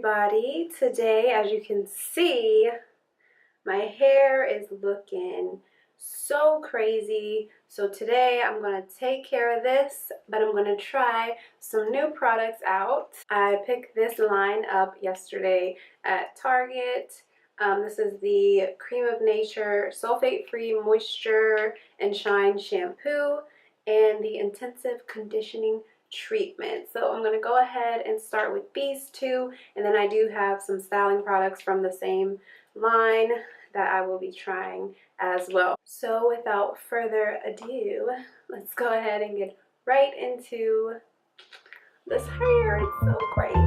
everybody. Today, as you can see, my hair is looking so crazy. So today I'm going to take care of this, but I'm going to try some new products out. I picked this line up yesterday at Target. This is the Cream of Nature Sulfate-Free Moisture and Shine Shampoo and the Intensive Conditioning Treatment. So I'm going to go ahead and start with these two, and then I do have some styling products from the same line that I will be trying as well. So without further ado, let's go ahead and get right into this hair. It's so crazy.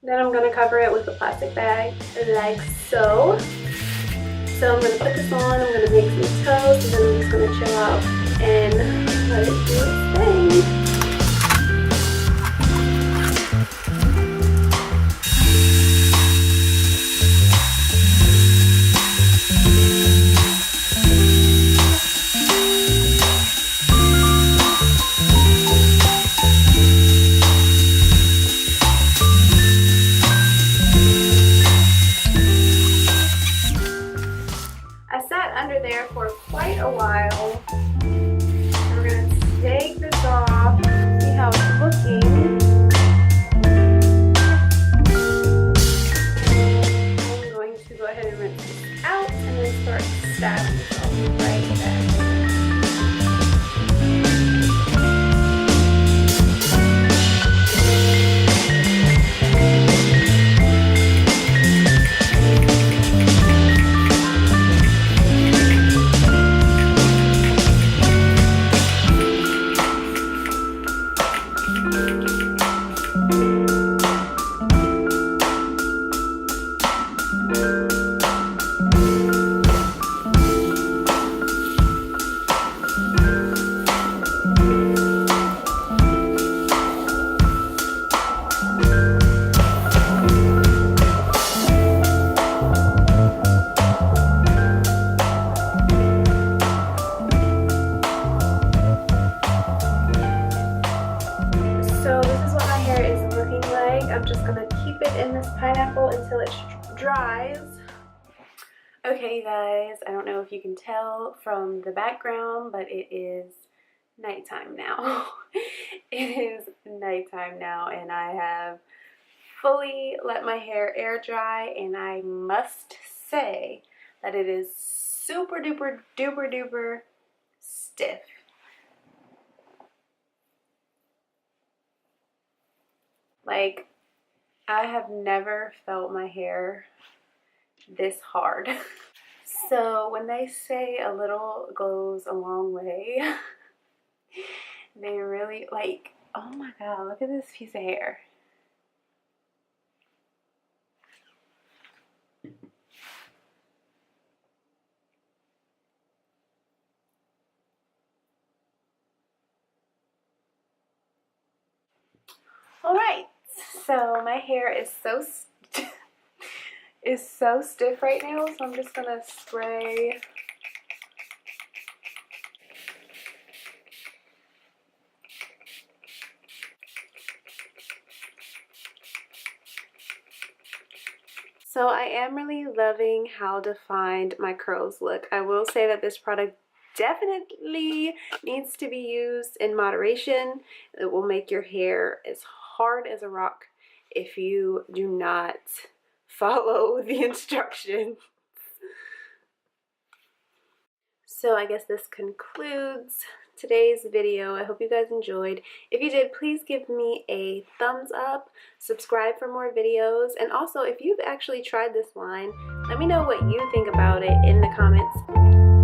Then I'm going to cover it with a plastic bag like so. So I'm going to put this on, I'm going to make some toast, and then I'm just going to chill out and let it do its thing. I sat under there for quite a while. We're going to take this off, see how it's looking. I'm going to go ahead and rinse this out and then start styling myself right back. I'm just going to keep it in this pineapple until it dries. Okay, you guys, I don't know if you can tell from the background, but it is nighttime now. It is nighttime now, and I have fully let my hair air dry, and I must say that it is super duper duper duper stiff. Like, I have never felt my hair this hard. So when they say a little goes a long way, they really, like, oh my god, look at this piece of hair. All right, so my hair is so stiff right now, so I'm just gonna spray So I am really loving how defined my curls look. I will say that this product definitely needs to be used in moderation. It will make your hair as hard as a rock if you do not follow the instructions. So I guess this concludes today's video. I hope you guys enjoyed. If you did, please give me a thumbs up, subscribe for more videos, and also if you've actually tried this line, let me know what you think about it in the comments